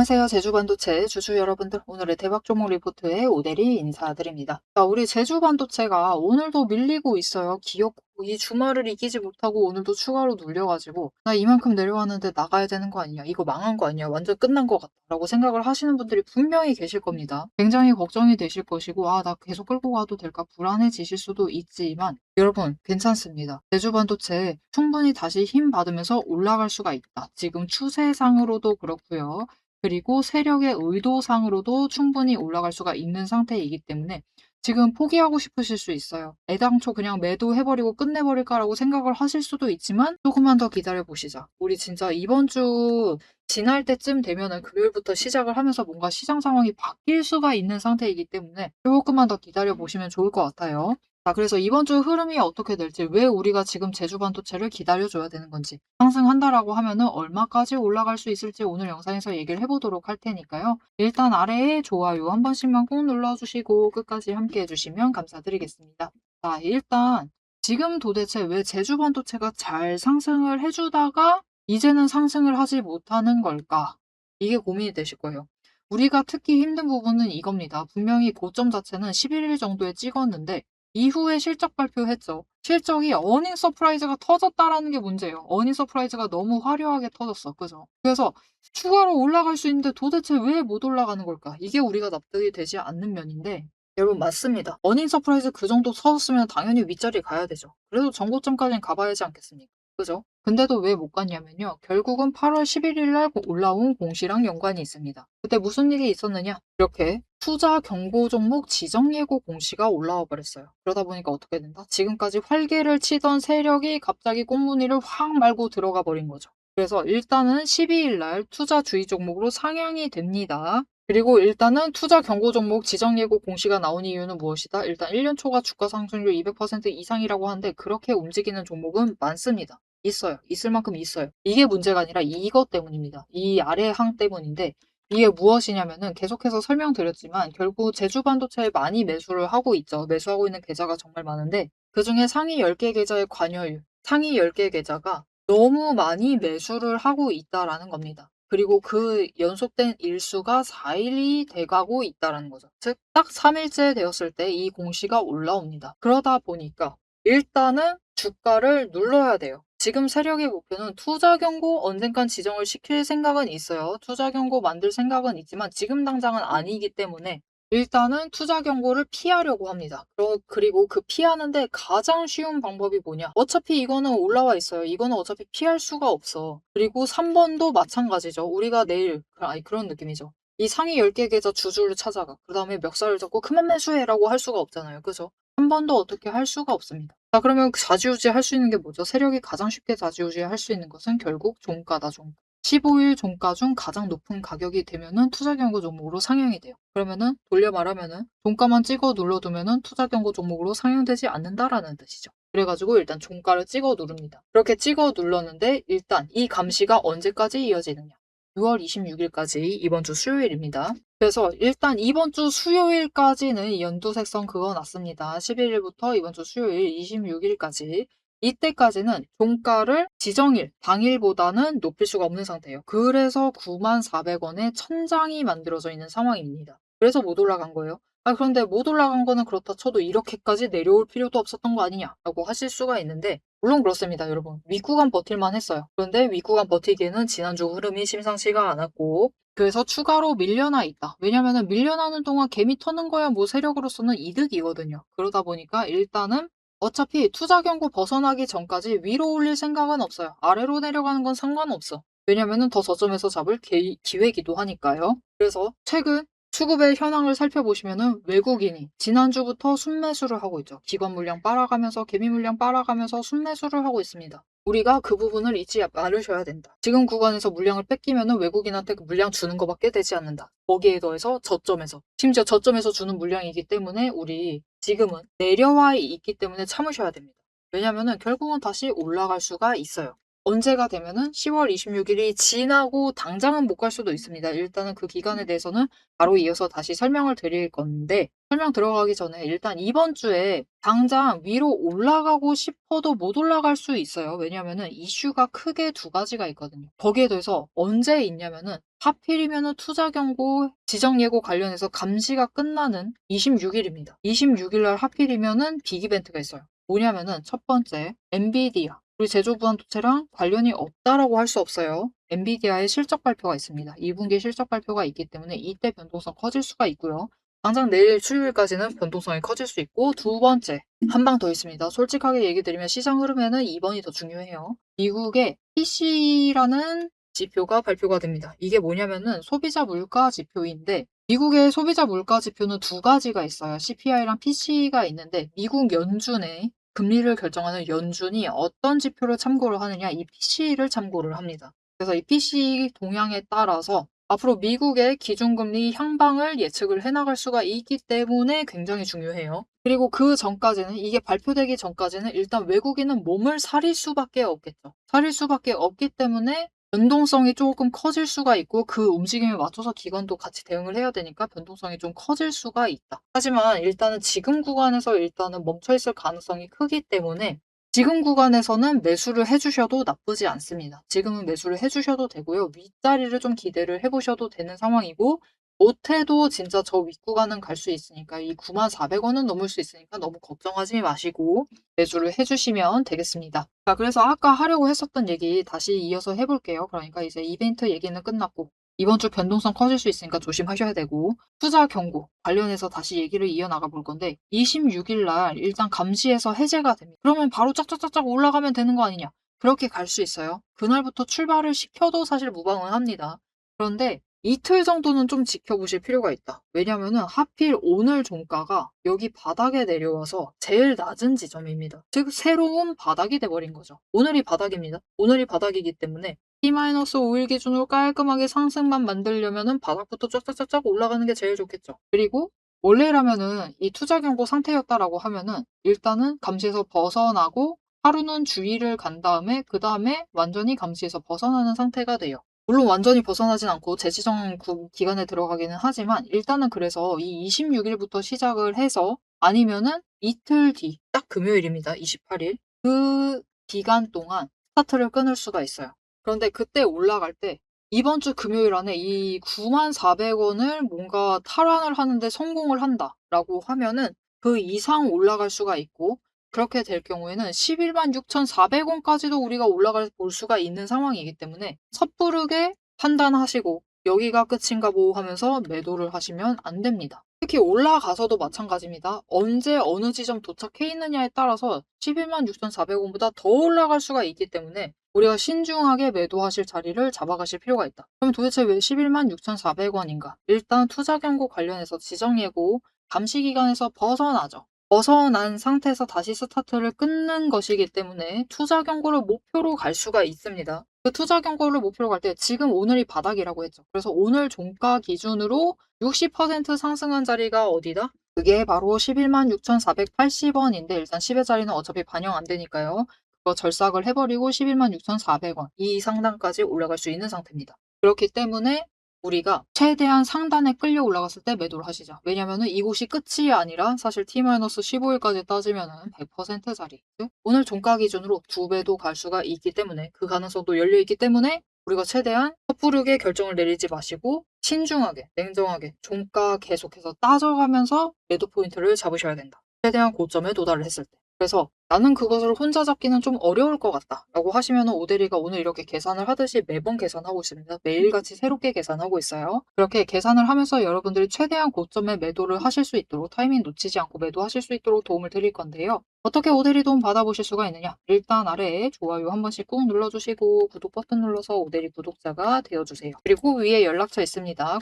안녕하세요. 제주반도체 주주 여러분들. 오늘의 대박 종목 리포트에 오대리 인사드립니다. 자, 우리 제주반도체가 오늘도 밀리고 있어요. 기어코 이 주말을 이기지 못하고 오늘도 추가로 눌려가지고 나 이만큼 내려왔는데 나가야 되는 거 아니냐? 이거 망한 거 아니야? 완전 끝난 것 같다. 라고 생각을 하시는 분들이 분명히 계실 겁니다. 굉장히 걱정이 되실 것이고 나 계속 끌고 가도 될까 불안해지실 수도 있지만 여러분 괜찮습니다. 제주반도체 충분히 다시 힘 받으면서 올라갈 수가 있다. 지금 추세상으로도 그렇고요. 그리고 세력의 의도상으로도 충분히 올라갈 수가 있는 상태이기 때문에 지금 포기하고 싶으실 수 있어요. 애당초 그냥 매도해버리고 끝내버릴까라고 생각을 하실 수도 있지만 조금만 더 기다려보시자. 우리 진짜 이번 주 지날 때쯤 되면은 금요일부터 시작을 하면서 뭔가 시장 상황이 바뀔 수가 있는 상태이기 때문에 조금만 더 기다려보시면 좋을 것 같아요. 자, 그래서 이번 주 흐름이 어떻게 될지, 왜 우리가 지금 제주반도체를 기다려줘야 되는 건지, 상승한다라고 하면은 얼마까지 올라갈 수 있을지 오늘 영상에서 얘기를 해보도록 할 테니까요. 일단 아래에 좋아요 한 번씩만 꼭 눌러주시고 끝까지 함께 해주시면 감사드리겠습니다. 자, 일단 지금 도대체 왜 제주반도체가 잘 상승을 해주다가 이제는 상승을 하지 못하는 걸까? 이게 고민이 되실 거예요. 우리가 특히 힘든 부분은 이겁니다. 분명히 고점 자체는 11일 정도에 찍었는데 이후에 실적 발표했죠. 실적이 어닝 서프라이즈가 터졌다라는 게 문제예요. 어닝 서프라이즈가 너무 화려하게 터졌어. 그죠? 그래서 추가로 올라갈 수 있는데 도대체 왜 못 올라가는 걸까? 이게 우리가 납득이 되지 않는 면인데 여러분 맞습니다. 어닝 서프라이즈 그 정도 터졌으면 당연히 윗자리 가야 되죠. 그래도 전고점까지는 가봐야 하지 않겠습니까? 그죠? 근데도 왜 못 갔냐면요. 결국은 8월 11일 날 올라온 공시랑 연관이 있습니다. 그때 무슨 일이 있었느냐? 이렇게 투자 경고 종목 지정 예고 공시가 올라와 버렸어요. 그러다 보니까 어떻게 된다? 지금까지 활개를 치던 세력이 갑자기 꽃무늬를 확 말고 들어가 버린 거죠. 그래서 일단은 12일 날 투자 주의 종목으로 상향이 됩니다. 그리고 일단은 투자 경고 종목 지정 예고 공시가 나온 이유는 무엇이다? 일단 1년 초과 주가 상승률 200% 이상이라고 하는데 그렇게 움직이는 종목은 많습니다. 있어요. 있을 만큼 있어요. 이게 문제가 아니라 이것 때문입니다. 이 아래 항 때문인데 이게 무엇이냐면은 계속해서 설명드렸지만 결국 제주반도체에 많이 매수를 하고 있죠. 매수하고 있는 계좌가 정말 많은데 그중에 상위 10개 계좌의 관여율, 상위 10개 계좌가 너무 많이 매수를 하고 있다라는 겁니다. 그리고 그 연속된 일수가 4일이 돼가고 있다라는 거죠. 즉, 딱 3일째 되었을 때 이 공시가 올라옵니다. 그러다 보니까 일단은 주가를 눌러야 돼요. 지금 세력의 목표는 투자 경고 언젠간 지정을 시킬 생각은 있어요. 투자 경고 만들 생각은 있지만 지금 당장은 아니기 때문에 일단은 투자 경고를 피하려고 합니다. 그리고 그 피하는데 가장 쉬운 방법이 뭐냐? 어차피 이거는 올라와 있어요. 이거는 어차피 피할 수가 없어. 그리고 3번도 마찬가지죠. 우리가 내일, 그런 느낌이죠. 이 상위 10개 계좌 주주를 찾아가. 그 다음에 멱살을 잡고 그만 매수해라고 할 수가 없잖아요. 그죠? 한 번도 어떻게 할 수가 없습니다. 자, 그러면 좌지우지 할 수 있는 게 뭐죠? 세력이 가장 쉽게 좌지우지 할 수 있는 것은 결국 종가다, 종가. 15일 종가 중 가장 높은 가격이 되면은 투자 경고 종목으로 상향이 돼요. 그러면은 돌려 말하면은 종가만 찍어 눌러두면은 투자 경고 종목으로 상향되지 않는다라는 뜻이죠. 그래가지고 일단 종가를 찍어 누릅니다. 그렇게 찍어 눌렀는데 일단 이 감시가 언제까지 이어지느냐? 6월 26일까지 이번 주 수요일입니다. 그래서 일단 이번 주 수요일까지는 연두색선 그어놨습니다. 11일부터 이번 주 수요일 26일까지 이때까지는 종가를 지정일, 당일보다는 높일 수가 없는 상태예요. 그래서 94,400원에 천장이 만들어져 있는 상황입니다. 그래서 못 올라간 거예요. 그런데 못 올라간 거는 그렇다 쳐도 이렇게까지 내려올 필요도 없었던 거 아니냐라고 하실 수가 있는데 물론 그렇습니다, 여러분. 윗구간 버틸만 했어요. 그런데 윗구간 버티기에는 지난주 흐름이 심상치가 않았고 그래서 추가로 밀려나 있다. 왜냐면은 밀려나는 동안 개미 터는 거야 뭐 세력으로서는 이득이거든요. 그러다 보니까 일단은 어차피 투자 경고 벗어나기 전까지 위로 올릴 생각은 없어요. 아래로 내려가는 건 상관없어. 왜냐면은 더 저점에서 잡을 기회이기도 하니까요. 그래서 최근 수급의 현황을 살펴보시면은 외국인이 지난주부터 순매수를 하고 있죠. 기관 물량 빨아가면서 개미 물량 빨아가면서 순매수를 하고 있습니다. 우리가 그 부분을 잊지 말으셔야 된다. 지금 구간에서 물량을 뺏기면은 외국인한테 그 물량 주는 것밖에 되지 않는다. 거기에 더해서 저점에서 심지어 저점에서 주는 물량이기 때문에 우리 지금은 내려와 있기 때문에 참으셔야 됩니다. 왜냐면은 결국은 다시 올라갈 수가 있어요. 언제가 되면은 10월 26일이 지나고 당장은 못 갈 수도 있습니다. 일단은 그 기간에 대해서는 바로 이어서 다시 설명을 드릴 건데 설명 들어가기 전에 일단 이번 주에 당장 위로 올라가고 싶어도 못 올라갈 수 있어요. 왜냐면은 이슈가 크게 두 가지가 있거든요. 거기에 대해서 언제 있냐면은 하필이면은 투자 경고 지정 예고 관련해서 감시가 끝나는 26일입니다. 26일 날 하필이면은 빅 이벤트가 있어요. 뭐냐면은 첫 번째 엔비디아 우리 제조 반도체랑 관련이 없다라고 할 수 없어요. 엔비디아의 실적 발표가 있습니다. 2분기 실적 발표가 있기 때문에 이때 변동성 커질 수가 있고요. 당장 내일 수요일까지는 변동성이 커질 수 있고 두 번째 한 방 더 있습니다. 솔직하게 얘기 드리면 시장 흐름에는 2번이 더 중요해요. 미국의 PC라는 지표가 발표가 됩니다. 이게 뭐냐면은 소비자 물가 지표인데 미국의 소비자 물가 지표는 두 가지가 있어요. CPI랑 PC가 있는데 미국 연준의 금리를 결정하는 연준이 어떤 지표를 참고를 하느냐 이 PC를 참고를 합니다. 그래서 이 PC 동향에 따라서 앞으로 미국의 기준금리 향방을 예측을 해나갈 수가 있기 때문에 굉장히 중요해요. 그리고 그 전까지는 이게 발표되기 전까지는 일단 외국인은 몸을 사릴 수밖에 없겠죠. 사릴 수밖에 없기 때문에 변동성이 조금 커질 수가 있고 그 움직임에 맞춰서 기관도 같이 대응을 해야 되니까 변동성이 좀 커질 수가 있다. 하지만 일단은 지금 구간에서 일단은 멈춰있을 가능성이 크기 때문에 지금 구간에서는 매수를 해주셔도 나쁘지 않습니다. 지금은 매수를 해주셔도 되고요. 윗자리를 좀 기대를 해보셔도 되는 상황이고 못해도 진짜 저 윗구간은 갈 수 있으니까 이 94,000원은 넘을 수 있으니까 너무 걱정하지 마시고 매수를 해주시면 되겠습니다. 자, 그래서 아까 하려고 했었던 얘기 다시 이어서 해볼게요. 그러니까 이제 이벤트 얘기는 끝났고 이번 주 변동성 커질 수 있으니까 조심하셔야 되고 투자 경고 관련해서 다시 얘기를 이어나가 볼 건데 26일 날 일단 감시해서 해제가 됩니다. 그러면 바로 짝짝짝짝 올라가면 되는 거 아니냐? 그렇게 갈 수 있어요. 그날부터 출발을 시켜도 사실 무방은 합니다. 그런데 이틀 정도는 좀 지켜보실 필요가 있다. 왜냐면은 하필 오늘 종가가 여기 바닥에 내려와서 제일 낮은 지점입니다. 즉 새로운 바닥이 돼버린 거죠. 오늘이 바닥입니다. 오늘이 바닥이기 때문에 T-5일 기준으로 깔끔하게 상승만 만들려면은 바닥부터 쫙쫙쫙쫙 올라가는 게 제일 좋겠죠. 그리고 원래라면은 이 투자 경고 상태였다라고 하면은 일단은 감시에서 벗어나고 하루는 주의를 간 다음에 그 다음에 완전히 감시에서 벗어나는 상태가 돼요. 물론 완전히 벗어나진 않고 재지정 기간에 들어가기는 하지만 일단은 그래서 이 26일부터 시작을 해서 아니면은 이틀 뒤, 딱 금요일입니다. 28일. 그 기간 동안 스타트를 끊을 수가 있어요. 그런데 그때 올라갈 때 이번 주 금요일 안에 이 94,000원을 뭔가 탈환을 하는데 성공을 한다라고 하면은 그 이상 올라갈 수가 있고 그렇게 될 경우에는 116,400원까지도 우리가 올라갈 볼 수가 있는 상황이기 때문에 섣부르게 판단하시고 여기가 끝인가 보호 하면서 매도를 하시면 안 됩니다. 특히 올라가서도 마찬가지입니다. 언제 어느 지점 도착해 있느냐에 따라서 116,400원보다 더 올라갈 수가 있기 때문에 우리가 신중하게 매도하실 자리를 잡아가실 필요가 있다. 그럼 도대체 왜 116,400원인가? 일단 투자 경고 관련해서 지정 예고 감시 기간에서 벗어나죠. 벗어난 상태에서 다시 스타트를 끊는 것이기 때문에 투자 경고를 목표로 갈 수가 있습니다. 그 투자 경고를 목표로 갈 때 지금 오늘이 바닥이라고 했죠. 그래서 오늘 종가 기준으로 60% 상승한 자리가 어디다? 그게 바로 116,480원인데 일단 10의 자리는 어차피 반영 안 되니까요. 그거 절삭을 해버리고 116,400원 이 상단까지 올라갈 수 있는 상태입니다. 그렇기 때문에 우리가 최대한 상단에 끌려 올라갔을 때 매도를 하시죠. 왜냐면은 이곳이 끝이 아니라 사실 T-15일까지 따지면은 100%짜리. 오늘 종가 기준으로 2배도 갈 수가 있기 때문에 그 가능성도 열려 있기 때문에 우리가 최대한 섣부르게 결정을 내리지 마시고 신중하게, 냉정하게 종가 계속해서 따져가면서 매도 포인트를 잡으셔야 된다. 최대한 고점에 도달을 했을 때. 그래서 나는 그것을 혼자 잡기는 좀 어려울 것 같다 라고 하시면 오대리가 오늘 이렇게 계산을 하듯이 매번 계산하고 있습니다. 매일같이 새롭게 계산하고 있어요. 그렇게 계산을 하면서 여러분들이 최대한 고점에 매도를 하실 수 있도록 타이밍 놓치지 않고 매도하실 수 있도록 도움을 드릴 건데요. 어떻게 오대리 도움 받아보실 수가 있느냐? 일단 아래에 좋아요 한 번씩 꾹 눌러주시고 구독 버튼 눌러서 오대리 구독자가 되어주세요. 그리고 위에 연락처 있습니다.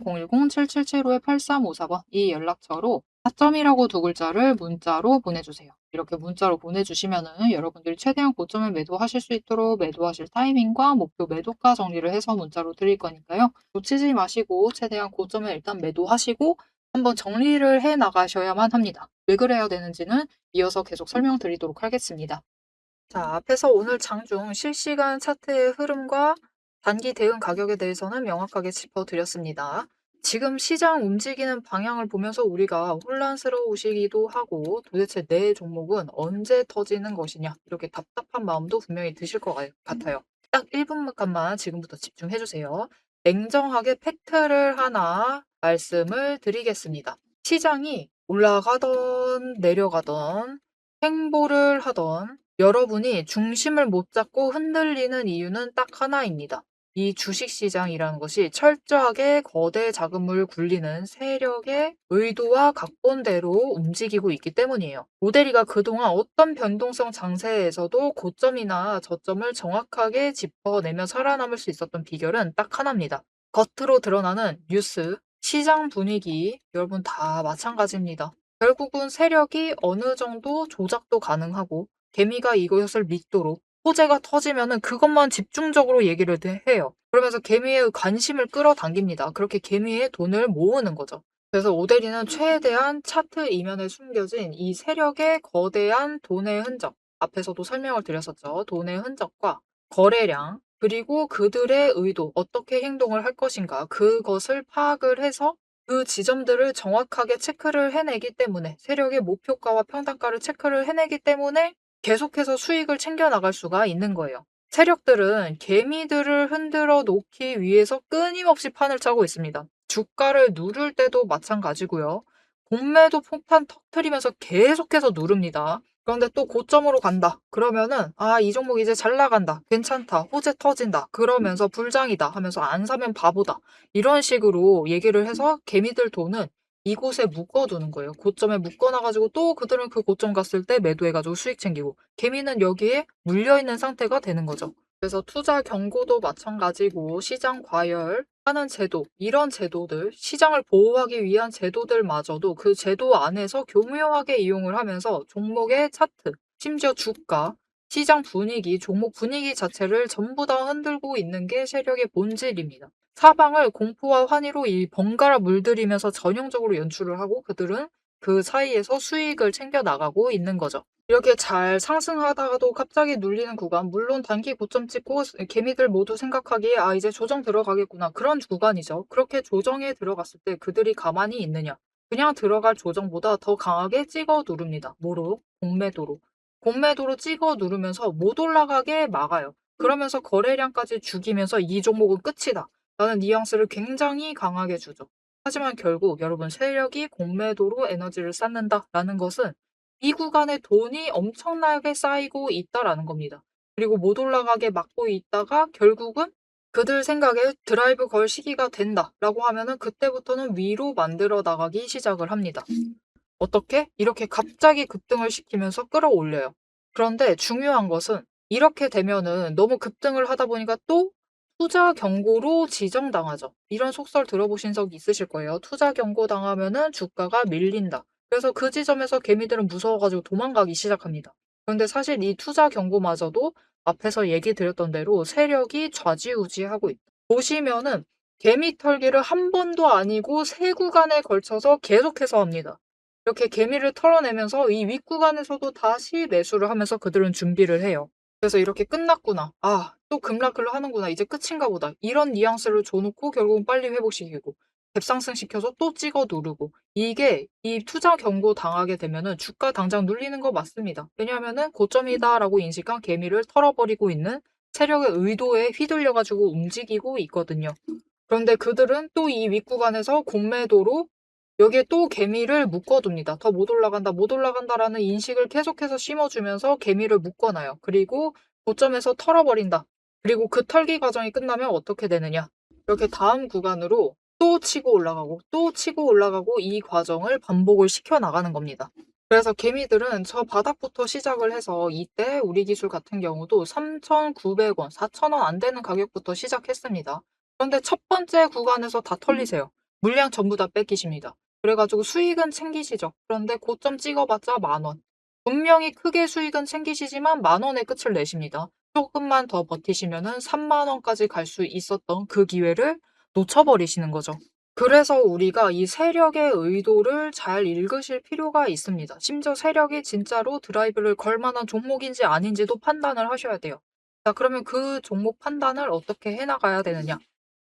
010-7775-8354번 이 연락처로 4점이라고 두 글자를 문자로 보내주세요. 이렇게 문자로 보내주시면은 여러분들이 최대한 고점에 매도하실 수 있도록 매도하실 타이밍과 목표 매도가 정리를 해서 문자로 드릴 거니까요. 놓치지 마시고 최대한 고점에 일단 매도하시고 한번 정리를 해 나가셔야만 합니다. 왜 그래야 되는지는 이어서 계속 설명드리도록 하겠습니다. 자, 앞에서 오늘 장중 실시간 차트의 흐름과 단기 대응 가격에 대해서는 명확하게 짚어드렸습니다. 지금 시장 움직이는 방향을 보면서 우리가 혼란스러우시기도 하고 도대체 내 종목은 언제 터지는 것이냐 이렇게 답답한 마음도 분명히 드실 것 같아요. 딱 1분간만 지금부터 집중해 주세요. 냉정하게 팩트를 하나 말씀을 드리겠습니다. 시장이 올라가던 내려가던 행보를 하던 여러분이 중심을 못 잡고 흔들리는 이유는 딱 하나입니다. 이 주식시장이라는 것이 철저하게 거대 자금을 굴리는 세력의 의도와 각본대로 움직이고 있기 때문이에요. 모델이가 그동안 어떤 변동성 장세에서도 고점이나 저점을 정확하게 짚어내며 살아남을 수 있었던 비결은 딱 하나입니다. 겉으로 드러나는 뉴스, 시장 분위기, 여러분 다 마찬가지입니다. 결국은 세력이 어느 정도 조작도 가능하고 개미가 이것을 믿도록 호재가 터지면은 그것만 집중적으로 얘기를 해요. 그러면서 개미의 관심을 끌어당깁니다. 그렇게 개미의 돈을 모으는 거죠. 그래서 오데리는 최대한 차트 이면에 숨겨진 이 세력의 거대한 돈의 흔적, 앞에서도 설명을 드렸었죠. 돈의 흔적과 거래량, 그리고 그들의 의도, 어떻게 행동을 할 것인가, 그것을 파악을 해서 그 지점들을 정확하게 체크를 해내기 때문에 세력의 목표가와 평단가를 체크를 해내기 때문에 계속해서 수익을 챙겨 나갈 수가 있는 거예요. 세력들은 개미들을 흔들어 놓기 위해서 끊임없이 판을 짜고 있습니다. 주가를 누를 때도 마찬가지고요. 공매도 폭탄 터트리면서 계속해서 누릅니다. 그런데 또 고점으로 간다. 그러면은 이 종목 이제 잘 나간다. 괜찮다. 호재 터진다. 그러면서 불장이다 하면서 안 사면 바보다. 이런 식으로 얘기를 해서 개미들 돈은 이곳에 묶어두는 거예요. 고점에 묶어놔가지고 또 그들은 그 고점 갔을 때 매도해가지고 수익 챙기고 개미는 여기에 물려있는 상태가 되는 거죠. 그래서 투자 경고도 마찬가지고 시장 과열하는 제도, 이런 제도들, 시장을 보호하기 위한 제도들마저도 그 제도 안에서 교묘하게 이용을 하면서 종목의 차트, 심지어 주가, 시장 분위기, 종목 분위기 자체를 전부 다 흔들고 있는 게 세력의 본질입니다. 사방을 공포와 환희로 이 번갈아 물들이면서 전형적으로 연출을 하고 그들은 그 사이에서 수익을 챙겨 나가고 있는 거죠. 이렇게 잘 상승하다가도 갑자기 눌리는 구간, 물론 단기 고점 찍고 개미들 모두 생각하기에 이제 조정 들어가겠구나. 그런 구간이죠. 그렇게 조정에 들어갔을 때 그들이 가만히 있느냐. 그냥 들어갈 조정보다 더 강하게 찍어 누릅니다. 뭐로? 공매도로. 공매도로 찍어 누르면서 못 올라가게 막아요. 그러면서 거래량까지 죽이면서 이 종목은 끝이다. 라는 뉘앙스를 굉장히 강하게 주죠. 하지만 결국 여러분 세력이 공매도로 에너지를 쌓는다라는 것은 이 구간에 돈이 엄청나게 쌓이고 있다라는 겁니다. 그리고 못 올라가게 막고 있다가 결국은 그들 생각에 드라이브 걸 시기가 된다라고 하면은 그때부터는 위로 만들어 나가기 시작을 합니다. 어떻게? 이렇게 갑자기 급등을 시키면서 끌어올려요. 그런데 중요한 것은 이렇게 되면은 너무 급등을 하다 보니까 또 투자 경고로 지정당하죠. 이런 속설 들어보신 적 있으실 거예요. 투자 경고 당하면은 주가가 밀린다. 그래서 그 지점에서 개미들은 무서워가지고 도망가기 시작합니다. 그런데 사실 이 투자 경고마저도 앞에서 얘기 드렸던 대로 세력이 좌지우지하고 있다. 보시면은 개미 털기를 한 번도 아니고 세 구간에 걸쳐서 계속해서 합니다. 이렇게 개미를 털어내면서 이 윗구간에서도 다시 매수를 하면서 그들은 준비를 해요. 그래서 이렇게 끝났구나. 또 급락을 하는구나. 이제 끝인가 보다. 이런 뉘앙스를 줘놓고 결국은 빨리 회복시키고 갭상승 시켜서 또 찍어 누르고 이게 이 투자 경고 당하게 되면은 주가 당장 눌리는 거 맞습니다. 왜냐하면은 고점이다라고 인식한 개미를 털어버리고 있는 세력의 의도에 휘둘려가지고 움직이고 있거든요. 그런데 그들은 또 이 윗구간에서 공매도로 여기에 또 개미를 묶어둡니다. 더 못 올라간다, 못 올라간다라는 인식을 계속해서 심어주면서 개미를 묶어놔요. 그리고 고점에서 털어버린다. 그리고 그 털기 과정이 끝나면 어떻게 되느냐. 이렇게 다음 구간으로 또 치고 올라가고 또 치고 올라가고 이 과정을 반복을 시켜 나가는 겁니다. 그래서 개미들은 저 바닥부터 시작을 해서 이때 우리 기술 같은 경우도 3,900원, 4,000원 안 되는 가격부터 시작했습니다. 그런데 첫 번째 구간에서 다 털리세요. 물량 전부 다 뺏기십니다. 그래가지고 수익은 챙기시죠. 그런데 고점 찍어봤자 10,000원. 분명히 크게 수익은 챙기시지만 10,000원의 끝을 내십니다. 조금만 더 버티시면은 30,000원까지 갈 수 있었던 그 기회를 놓쳐버리시는 거죠. 그래서 우리가 이 세력의 의도를 잘 읽으실 필요가 있습니다. 심지어 세력이 진짜로 드라이브를 걸 만한 종목인지 아닌지도 판단을 하셔야 돼요. 자, 그러면 그 종목 판단을 어떻게 해 나가야 되느냐?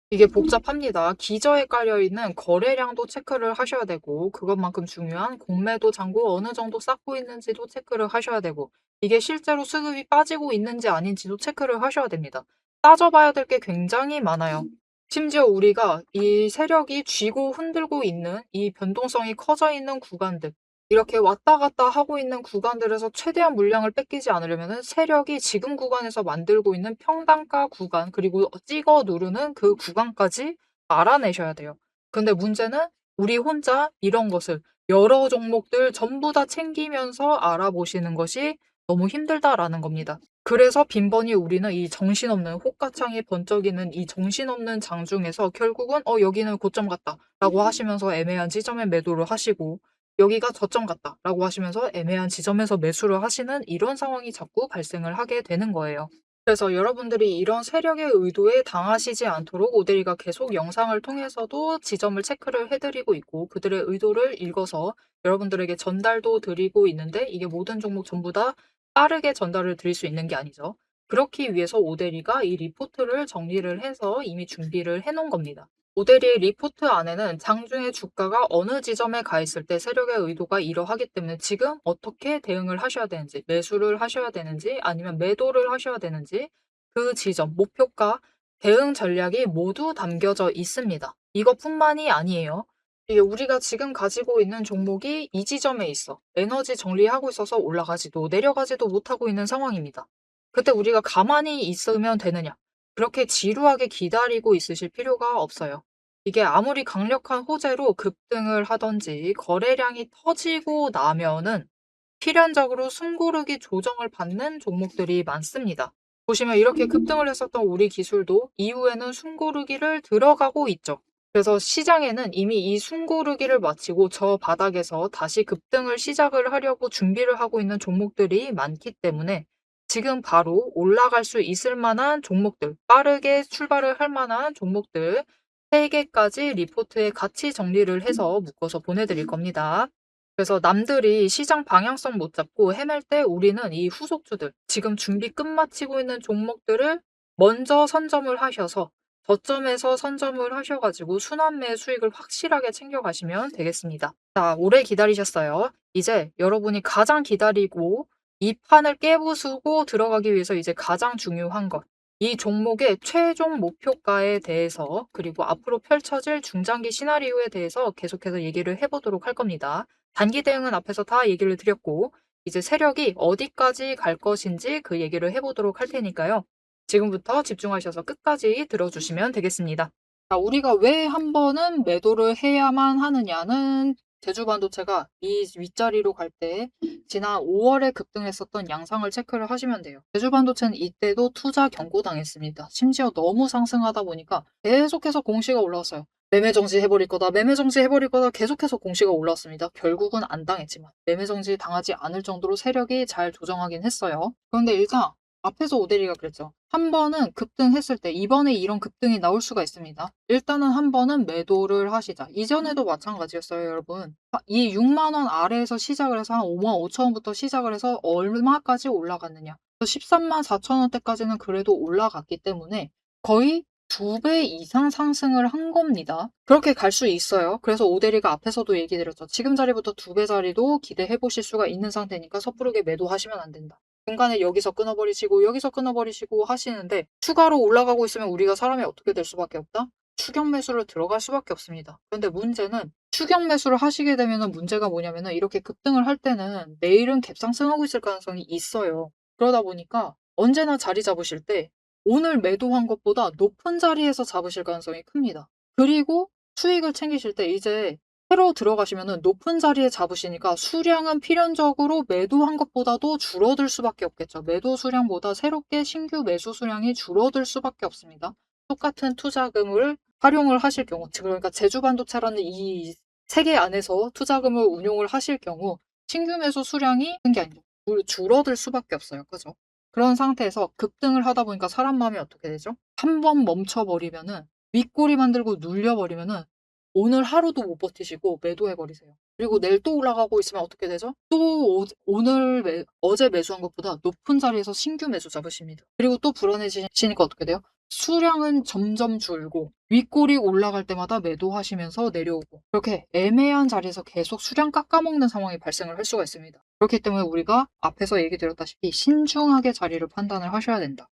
이게 복잡합니다. 기저에 깔려 있는 거래량도 체크를 하셔야 되고, 그것만큼 중요한 공매도 잔고 어느 정도 쌓고 있는지도 체크를 하셔야 되고, 이게 실제로 수급이 빠지고 있는지 아닌지도 체크를 하셔야 됩니다. 따져봐야 될 게 굉장히 많아요. 심지어 우리가 이 세력이 쥐고 흔들고 있는 이 변동성이 커져 있는 구간들, 이렇게 왔다 갔다 하고 있는 구간들에서 최대한 물량을 뺏기지 않으려면 세력이 지금 구간에서 만들고 있는 평단가 구간, 그리고 찍어 누르는 그 구간까지 알아내셔야 돼요. 근데 문제는 우리 혼자 이런 것을 여러 종목들 전부 다 챙기면서 알아보시는 것이 너무 힘들다라는 겁니다. 그래서 빈번히 우리는 이 정신없는 호가창이 번쩍이는 이 정신없는 장중에서 결국은 여기는 고점 같다라고 하시면서 애매한 지점에 매도를 하시고, 여기가 저점 같다라고 하시면서 애매한 지점에서 매수를 하시는 이런 상황이 자꾸 발생을 하게 되는 거예요. 그래서 여러분들이 이런 세력의 의도에 당하시지 않도록 오데리가 계속 영상을 통해서도 지점을 체크를 해드리고 있고, 그들의 의도를 읽어서 여러분들에게 전달도 드리고 있는데, 이게 모든 종목 전부 다 빠르게 전달을 드릴 수 있는 게 아니죠. 그렇기 위해서 오데리가 이 리포트를 정리를 해서 이미 준비를 해 놓은 겁니다. 오데리의 리포트 안에는 장중에 주가가 어느 지점에 가 있을 때 세력의 의도가 이러하기 때문에 지금 어떻게 대응을 하셔야 되는지, 매수를 하셔야 되는지 아니면 매도를 하셔야 되는지, 그 지점, 목표가, 대응 전략이 모두 담겨져 있습니다. 이것뿐만이 아니에요. 이게 우리가 지금 가지고 있는 종목이 이 지점에 있어. 에너지 정리하고 있어서 올라가지도 내려가지도 못하고 있는 상황입니다. 그때 우리가 가만히 있으면 되느냐? 그렇게 지루하게 기다리고 있으실 필요가 없어요. 이게 아무리 강력한 호재로 급등을 하든지 거래량이 터지고 나면은 필연적으로 숨고르기 조정을 받는 종목들이 많습니다. 보시면 이렇게 급등을 했었던 우리 기술도 이후에는 숨고르기를 들어가고 있죠. 그래서 시장에는 이미 이 숨고르기를 마치고 저 바닥에서 다시 급등을 시작을 하려고 준비를 하고 있는 종목들이 많기 때문에 지금 바로 올라갈 수 있을 만한 종목들, 빠르게 출발을 할 만한 종목들 3개까지 리포트에 같이 정리를 해서 묶어서 보내드릴 겁니다. 그래서 남들이 시장 방향성 못 잡고 헤맬 때 우리는 이 후속주들, 지금 준비 끝마치고 있는 종목들을 먼저 선점을 하셔서 저점에서 선점을 하셔가지고 순환매 수익을 확실하게 챙겨가시면 되겠습니다. 자, 오래 기다리셨어요. 이제 여러분이 가장 기다리고 이 판을 깨부수고 들어가기 위해서 이제 가장 중요한 것. 이 종목의 최종 목표가에 대해서, 그리고 앞으로 펼쳐질 중장기 시나리오에 대해서 계속해서 얘기를 해보도록 할 겁니다. 단기 대응은 앞에서 다 얘기를 드렸고, 이제 세력이 어디까지 갈 것인지 그 얘기를 해보도록 할 테니까요. 지금부터 집중하셔서 끝까지 들어주시면 되겠습니다. 자, 우리가 왜 한 번은 매도를 해야만 하느냐는 제주반도체가 이 윗자리로 갈 때 지난 5월에 급등했었던 양상을 체크를 하시면 돼요. 제주반도체는 이때도 투자 경고당했습니다. 심지어 너무 상승하다 보니까 계속해서 공시가 올라왔어요. 매매 정지 해버릴 거다, 매매 정지 해버릴 거다, 계속해서 공시가 올라왔습니다. 결국은 안 당했지만 매매 정지 당하지 않을 정도로 세력이 잘 조정하긴 했어요. 그런데 일단 앞에서 오데리가 그랬죠. 한 번은 급등했을 때 이번에 이런 급등이 나올 수가 있습니다. 일단은 한 번은 매도를 하시자. 이전에도 마찬가지였어요, 여러분. 이 6만 원 아래에서 시작을 해서 한 5만 5천 원부터 시작을 해서 얼마까지 올라갔느냐. 13만 4천 원대까지는 그래도 올라갔기 때문에 거의 2배 이상 상승을 한 겁니다. 그렇게 갈 수 있어요. 그래서 오데리가 앞에서도 얘기 드렸죠. 지금 자리부터 2배 자리도 기대해 보실 수가 있는 상태니까 섣부르게 매도하시면 안 된다. 중간에 여기서 끊어버리시고 여기서 끊어버리시고 하시는데 추가로 올라가고 있으면 우리가 사람이 어떻게 될 수밖에 없다? 추격 매수를 들어갈 수밖에 없습니다. 그런데 문제는 추격 매수를 하시게 되면 문제가 뭐냐면은 이렇게 급등을 할 때는 내일은 갭상승하고 있을 가능성이 있어요. 그러다 보니까 언제나 자리 잡으실 때 오늘 매도한 것보다 높은 자리에서 잡으실 가능성이 큽니다. 그리고 수익을 챙기실 때 이제 새로 들어가시면은 높은 자리에 잡으시니까 수량은 필연적으로 매도한 것보다도 줄어들 수밖에 없겠죠. 매도 수량보다 새롭게 신규 매수 수량이 줄어들 수밖에 없습니다. 똑같은 투자금을 활용을 하실 경우, 그러니까 제주반도체라는 이 세계 안에서 투자금을 운용을 하실 경우 신규 매수 수량이 큰 게 아니죠. 줄어들 수밖에 없어요. 그죠? 그런 상태에서 급등을 하다 보니까 사람 마음이 어떻게 되죠? 한 번 멈춰버리면은 윗꼬리 만들고 눌려버리면은 오늘 하루도 못 버티시고 매도해 버리세요. 그리고 내일 또 올라가고 있으면 어떻게 되죠? 또 어제 매수한 것보다 높은 자리에서 신규 매수 잡으십니다. 그리고 또 불안해지시니까 어떻게 돼요? 수량은 점점 줄고 윗골이 올라갈 때마다 매도하시면서 내려오고 그렇게 애매한 자리에서 계속 수량 깎아먹는 상황이 발생을 할 수가 있습니다. 그렇기 때문에 우리가 앞에서 얘기 드렸다시피 신중하게 자리를 판단을 하셔야 된다.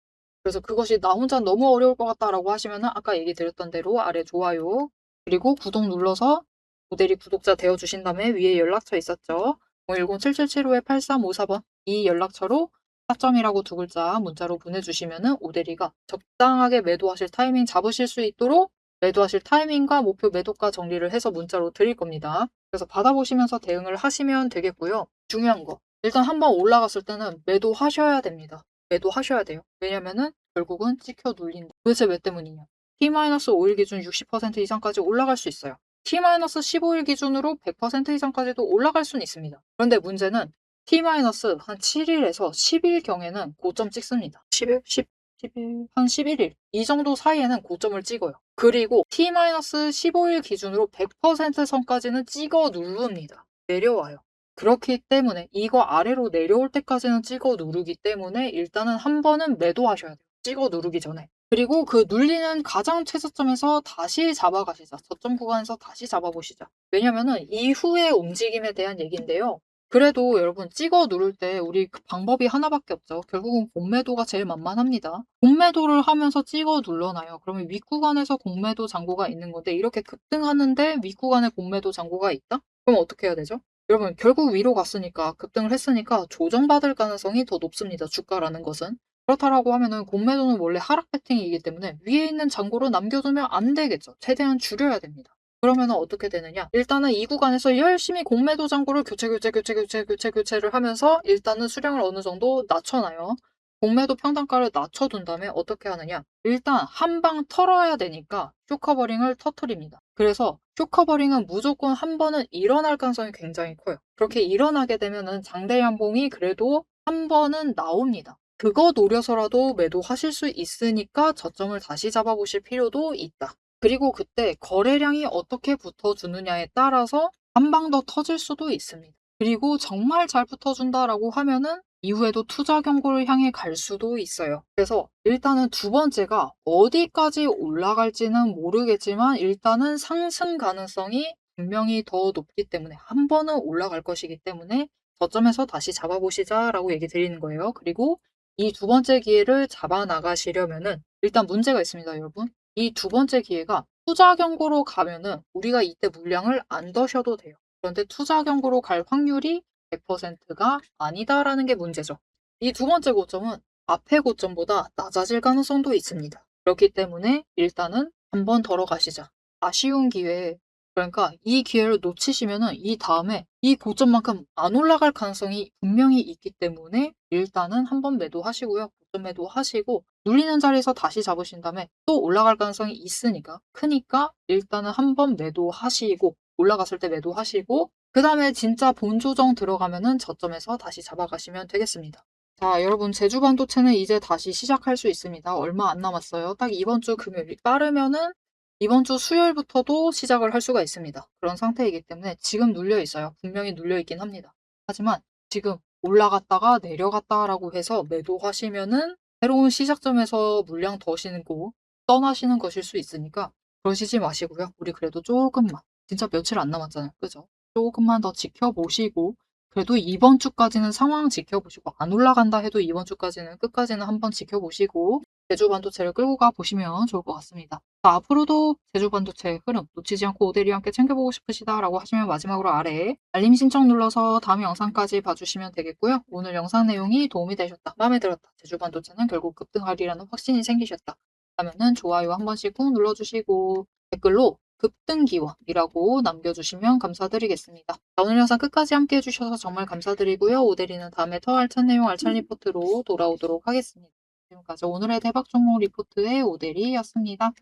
그래서 그것이 나 혼자 너무 어려울 것 같다라고 하시면은 아까 얘기 드렸던 대로 아래 좋아요 그리고 구독 눌러서 모델이 구독자 되어주신 다음에 위에 연락처 있었죠. 010-7775-8354번 이 연락처로 타점이라고 두 글자 문자로 보내주시면은 오대리가 적당하게 매도하실 타이밍 잡으실 수 있도록 매도하실 타이밍과 목표 매도가 정리를 해서 문자로 드릴 겁니다. 그래서 받아보시면서 대응을 하시면 되겠고요. 중요한 거 일단 한번 올라갔을 때는 매도하셔야 됩니다. 매도하셔야 돼요. 왜냐면은 결국은 찍혀 눌린다. 도대체 왜 때문이냐? T-5일 기준 60% 이상까지 올라갈 수 있어요. T-15일 기준으로 100% 이상까지도 올라갈 수는 있습니다. 그런데 문제는 T-한 7일에서 10일경에는 고점 찍습니다. 10일? 10일? 한 11일. 이 정도 사이에는 고점을 찍어요. 그리고 T-15일 기준으로 100% 선까지는 찍어 누릅니다. 내려와요. 그렇기 때문에 이거 아래로 내려올 때까지는 찍어 누르기 때문에 일단은 한 번은 매도하셔야 돼요. 찍어 누르기 전에. 그리고 그 눌리는 가장 최저점에서 다시 잡아가시자. 저점 구간에서 다시 잡아보시자. 왜냐면은 이후의 움직임에 대한 얘기인데요. 그래도 여러분 찍어 누를 때 우리 그 방법이 하나밖에 없죠. 결국은 공매도가 제일 만만합니다. 공매도를 하면서 찍어 눌러놔요. 그러면 윗구간에서 공매도 잔고가 있는 건데 이렇게 급등하는데 윗구간에 공매도 잔고가 있다? 그럼 어떻게 해야 되죠? 여러분 결국 위로 갔으니까 급등을 했으니까 조정받을 가능성이 더 높습니다. 주가라는 것은. 그렇다라고 하면은 공매도는 원래 하락 패턴이기 때문에 위에 있는 잔고를 남겨두면 안 되겠죠. 최대한 줄여야 됩니다. 그러면 어떻게 되느냐? 일단은 이 구간에서 열심히 공매도 잔고를 교체를 하면서 일단은 수량을 어느 정도 낮춰놔요. 공매도 평단가를 낮춰둔 다음에 어떻게 하느냐? 일단 한 방 털어야 되니까 쇼커버링을 터트립니다. 그래서 쇼커버링은 무조건 한 번은 일어날 가능성이 굉장히 커요. 그렇게 일어나게 되면은 장대 양봉이 그래도 한 번은 나옵니다. 그거 노려서라도 매도하실 수 있으니까 저점을 다시 잡아보실 필요도 있다. 그리고 그때 거래량이 어떻게 붙어주느냐에 따라서 한 방 더 터질 수도 있습니다. 그리고 정말 잘 붙어준다라고 하면은 이후에도 투자 경고를 향해 갈 수도 있어요. 그래서 일단은 두 번째가 어디까지 올라갈지는 모르겠지만 일단은 상승 가능성이 분명히 더 높기 때문에 한 번은 올라갈 것이기 때문에 저점에서 다시 잡아보시자라고 얘기 드리는 거예요. 그리고 이 두 번째 기회를 잡아 나가시려면은 일단 문제가 있습니다, 여러분. 이 두 번째 기회가 투자 경고로 가면은 우리가 이때 물량을 안 더셔도 돼요. 그런데 투자 경고로 갈 확률이 100%가 아니다라는 게 문제죠. 이 두 번째 고점은 앞의 고점보다 낮아질 가능성도 있습니다. 그렇기 때문에 일단은 한번 덜어가시자. 아쉬운 기회에 그러니까 이 기회를 놓치시면은 이 다음에 이 고점만큼 안 올라갈 가능성이 분명히 있기 때문에 일단은 한번 매도하시고요. 고점 매도하시고 눌리는 자리에서 다시 잡으신 다음에 또 올라갈 가능성이 있으니까 크니까 일단은 한번 매도하시고 올라갔을 때 매도하시고 그 다음에 진짜 본 조정 들어가면은 저점에서 다시 잡아가시면 되겠습니다. 자, 여러분 제주 반도체는 이제 다시 시작할 수 있습니다. 얼마 안 남았어요. 딱 이번 주 금요일 빠르면은 이번 주 수요일부터도 시작을 할 수가 있습니다. 그런 상태이기 때문에 지금 눌려 있어요. 분명히 눌려 있긴 합니다. 하지만 지금 올라갔다가 내려갔다라고 해서 매도하시면은 새로운 시작점에서 물량 더 신고 떠나시는 것일 수 있으니까 그러시지 마시고요. 우리 그래도 조금만 진짜 며칠 안 남았잖아요. 그죠? 조금만 더 지켜보시고 그래도 이번 주까지는 상황 지켜보시고 안 올라간다 해도 이번 주까지는 끝까지는 한번 지켜보시고 제주 반도체를 끌고 가 보시면 좋을 것 같습니다. 자, 앞으로도 제주 반도체 흐름 놓치지 않고 오대리와 함께 챙겨보고 싶으시다라고 하시면 마지막으로 아래에 알림 신청 눌러서 다음 영상까지 봐주시면 되겠고요. 오늘 영상 내용이 도움이 되셨다, 마음에 들었다, 제주 반도체는 결국 급등하리라는 확신이 생기셨다 하면은 좋아요 한 번씩 꾹 눌러주시고 댓글로 급등기원이라고 남겨주시면 감사드리겠습니다. 자, 오늘 영상 끝까지 함께 해주셔서 정말 감사드리고요. 오대리는 다음에 더 알찬 내용 알찬 리포트로 돌아오도록 하겠습니다. 지금까지 오늘의 대박 종목 리포트의 오대리였습니다.